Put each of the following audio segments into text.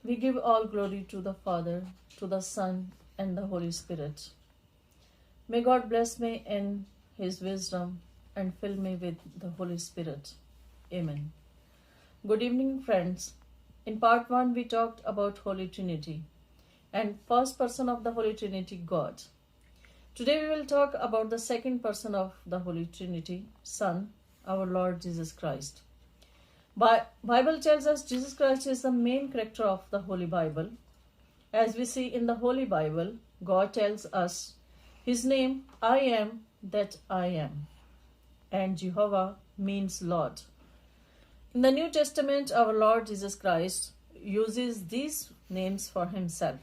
We give all glory to the Father, to the Son, and the Holy Spirit. May God bless me in His wisdom and fill me with the Holy Spirit. Amen. Good evening, friends. In part 1, we talked about Holy Trinity and first person of the Holy Trinity, God. Today we will talk about the second person of the Holy Trinity, Son, our Lord Jesus Christ. Bible tells us Jesus Christ is the main character of the Holy Bible. As we see in the Holy Bible, God tells us His name, I am that I am. And Jehovah means Lord. In the New Testament, our Lord Jesus Christ uses these names for Himself.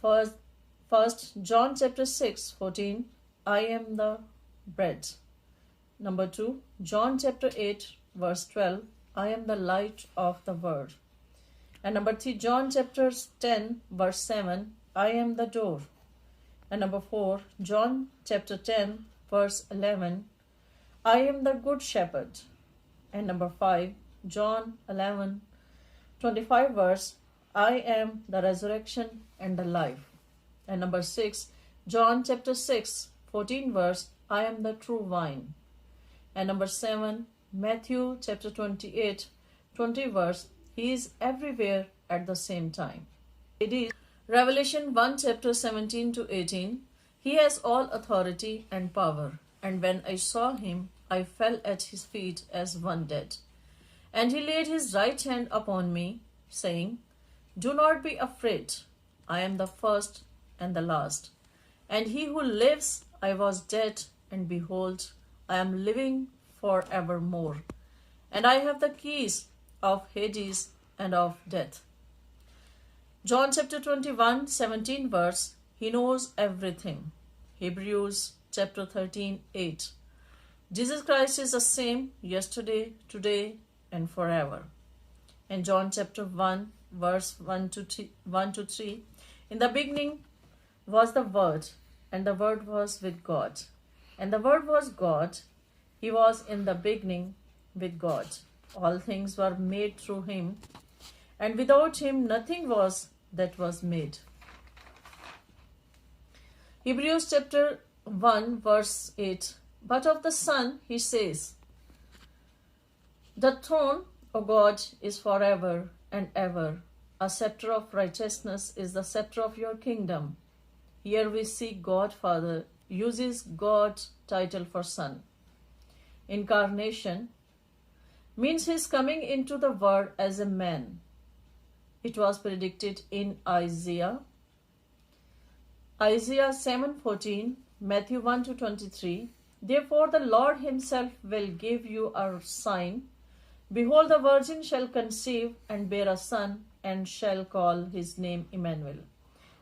First, John chapter 6:14, I am the bread. Number 2, John chapter 8, verse 12, I am the light of the world. And number 3, John chapter 10, verse 7, I am the door. And number 4, John chapter 10, verse 11, I am the good shepherd. And number 5, John 11, 25 verse, I am the resurrection and the life. And number 6, John chapter 6, 14 verse, I am the true vine. And number 7, Matthew chapter 28, 20 verse, He is everywhere at the same time. It is Revelation 1 chapter 17 to 18, He has all authority and power. And when I saw Him, I fell at His feet as one dead. And He laid His right hand upon me, saying, Do not be afraid. I am the first and the last. And He who lives, I was dead, and behold, I am living forevermore. And I have the keys of Hades and of death. John chapter 21, 17 verse, He knows everything. Hebrews chapter 13, 8. Jesus Christ is the same yesterday, today, and forever. And John chapter 1, verse 1 to 3, in the beginning was the Word, and the Word was with God. And the Word was God. He was in the beginning with God. All things were made through Him, and without Him nothing was that was made. Hebrews chapter 1 verse 8. But of the Son He says, The throne, O God, is forever and ever. A scepter of righteousness is the scepter of your kingdom. Here we see God Father uses God's title for Son. Incarnation means His coming into the world as a man. It was predicted in Isaiah 7:14, Matthew 1 to 23. Therefore the Lord Himself will give you a sign. Behold, the virgin shall conceive and bear a son, and shall call his name Emmanuel,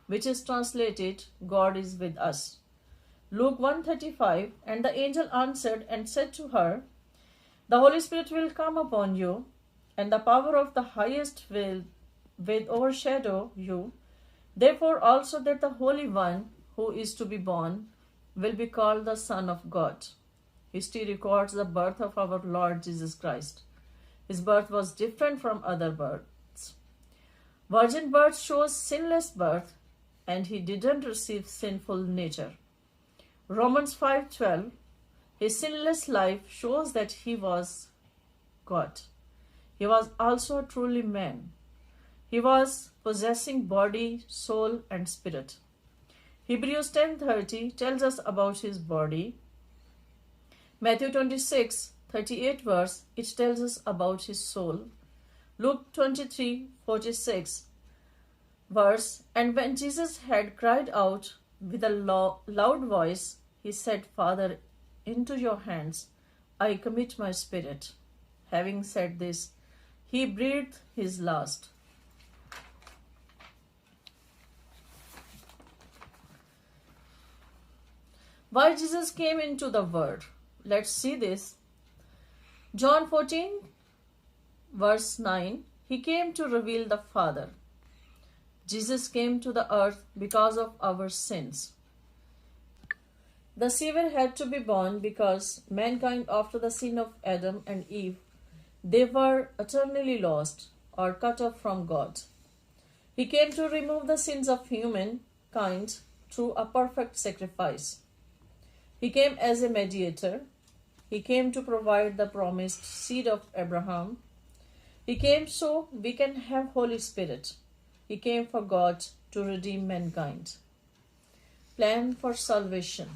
which is translated, God is with us. Luke 1:35, and the angel answered and said to her, The Holy Spirit will come upon you, and the power of the highest will overshadow you. Therefore also that the Holy One who is to be born will be called the Son of God. History records the birth of our Lord Jesus Christ. His birth was different from other births. Virgin birth shows sinless birth, and He didn't receive sinful nature. Romans 5:12, His sinless life shows that He was God. He was also truly man. He was possessing body, soul, and spirit. Hebrews 10:30 tells us about His body. Matthew 26:38 verse, it tells us about His soul. Luke 23:46 verse, and when Jesus had cried out with a loud voice, He said, Father, into your hands I commit my spirit. Having said this, He breathed His last. Why Jesus came into the world? Let's see this. John 14 verse 9, He came to reveal the Father. Jesus came to the earth because of our sins. The Savior had to be born because mankind, after the sin of Adam and Eve, they were eternally lost. or cut off from God. He came to remove the sins of humankind through a perfect sacrifice. He came as a mediator. He came to provide the promised seed of Abraham. He came so we can have Holy Spirit. He came for God to redeem mankind. Plan for salvation.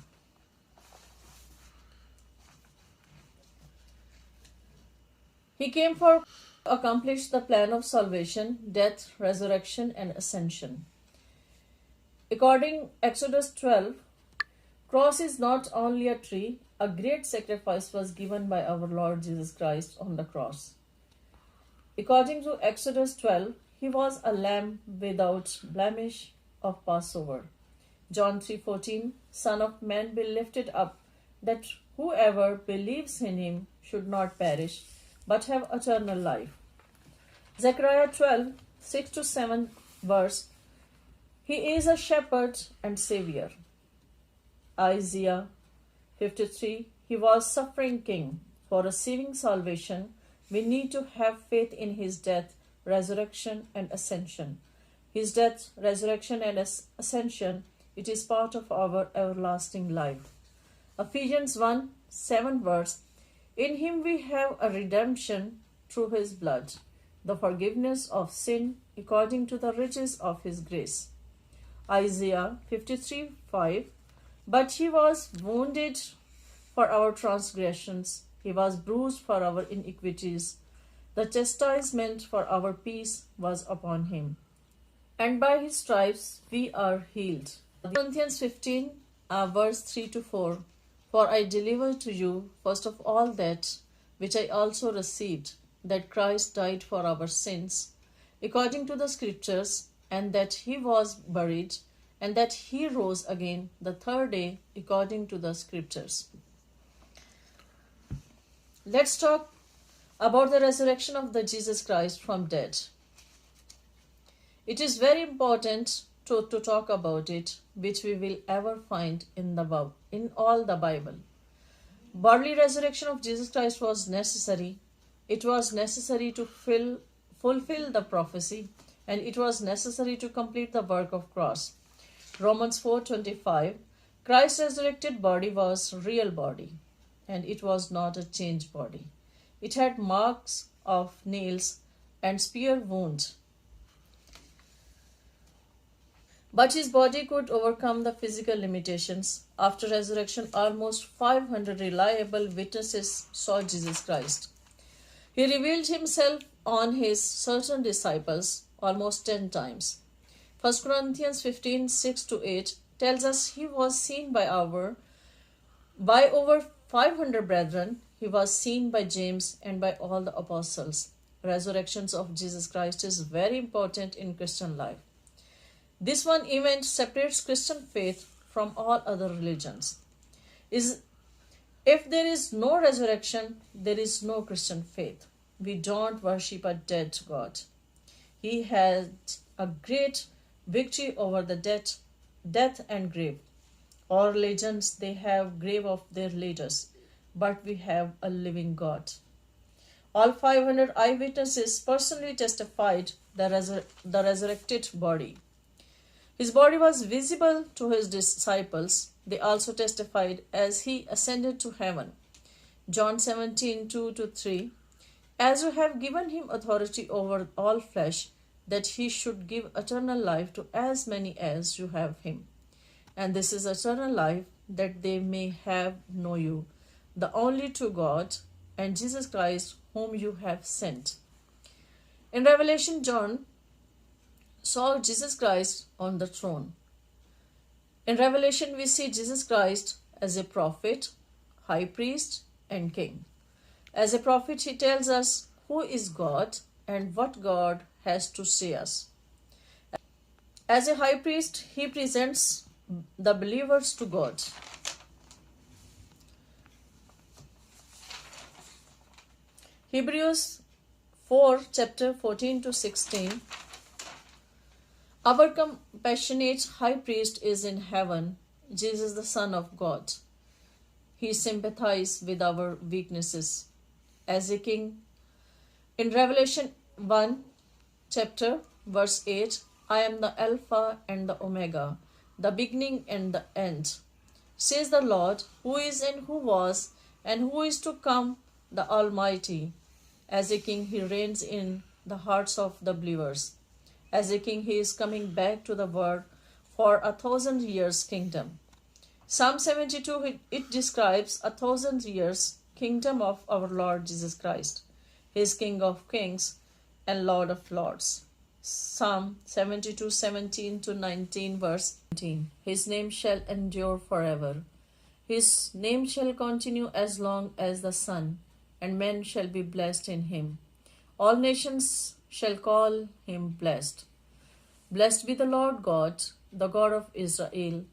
He came for to accomplish the plan of salvation, death, resurrection, and ascension. According Exodus 12, cross is not only a tree, a great sacrifice was given by our Lord Jesus Christ on the cross. According to Exodus 12, he was a lamb without blemish of Passover. John 3:14, Son of Man be lifted up, that whoever believes in him should not perish, but have eternal life. Zechariah 12:6-7 verse, he is a shepherd and savior. Isaiah 53, he was suffering king. For receiving salvation, we need to have faith in his death, resurrection, and ascension. His death, resurrection, and ascension, it is part of our everlasting life. Ephesians 1:7 verse, in him we have a redemption through his blood, the forgiveness of sin according to the riches of his grace. Isaiah 53:5, but he was wounded for our transgressions, he was bruised for our iniquities. The chastisement for our peace was upon him, and by his stripes we are healed. Corinthians 15, verse 3-4, for I deliver to you first of all that which I also received, that Christ died for our sins, according to the Scriptures, and that he was buried, and that he rose again the third day, according to the Scriptures. Let's talk about the resurrection of the Jesus Christ from dead. It is very important to talk about it, which we will ever find in all the Bible. Bodily resurrection of Jesus Christ was necessary. It was necessary to fulfill the prophecy, and it was necessary to complete the work of cross. Romans 4:25, Christ's resurrected body was real body, and it was not a changed body. It had marks of nails and spear wounds. But his body could overcome the physical limitations. After resurrection, almost 500 reliable witnesses saw Jesus Christ. He revealed himself on his certain disciples almost 10 times. 1 Corinthians 15:6-8 tells us he was seen by over 500 brethren. He was seen by James and by all the apostles. Resurrections of Jesus Christ is very important in Christian life. This one event separates Christian faith from all other religions. If there is no resurrection, there is no Christian faith. We don't worship a dead God. He had a great victory over the death and grave. All religions, they have grave of their leaders, but we have a living God. All 500 eyewitnesses personally testified the resurrected body. His body was visible to his disciples. They also testified as he ascended to heaven. John 17:2-3, as you have given him authority over all flesh, that he should give eternal life to as many as you have him. And this is eternal life, that they may know you, the only true God, and Jesus Christ, whom you have sent. In Revelation, John saw Jesus Christ on the throne. In Revelation, we see Jesus Christ as a prophet, high priest, and king. As a prophet, he tells us who is God and what God has to say us. As a high priest, he presents the believers to God. Hebrews 4, chapter 14-16. Our compassionate high priest is in heaven, Jesus the Son of God. He sympathizes with our weaknesses. As a king, in Revelation 1, chapter, verse 8, I am the Alpha and the Omega, the beginning and the end, says the Lord, who is and who was and who is to come, the Almighty. As a king, he reigns in the hearts of the believers. As a king, he is coming back to the world for 1,000 years kingdom. Psalm 72, it describes 1,000 years kingdom of our Lord Jesus Christ. He is King of kings and Lord of lords. Psalm 72, 17 to 19, verse 19. His name shall endure forever. His name shall continue as long as the sun, and men shall be blessed in him. All nations shall call him blessed. Blessed be the Lord God, the God of Israel,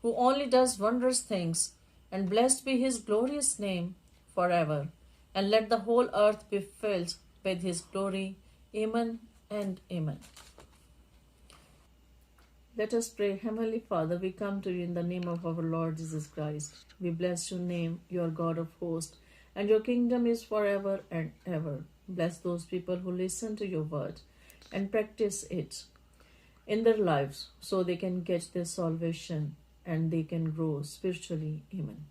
who only does wondrous things, and blessed be his glorious name forever. And let the whole earth be filled with his glory. Amen and amen. Let us pray. Heavenly Father, we come to you in the name of our Lord Jesus Christ. We bless your name, you are God of hosts, and your kingdom is forever and ever. Bless those people who listen to your word and practice it in their lives so they can get their salvation and they can grow spiritually. Amen.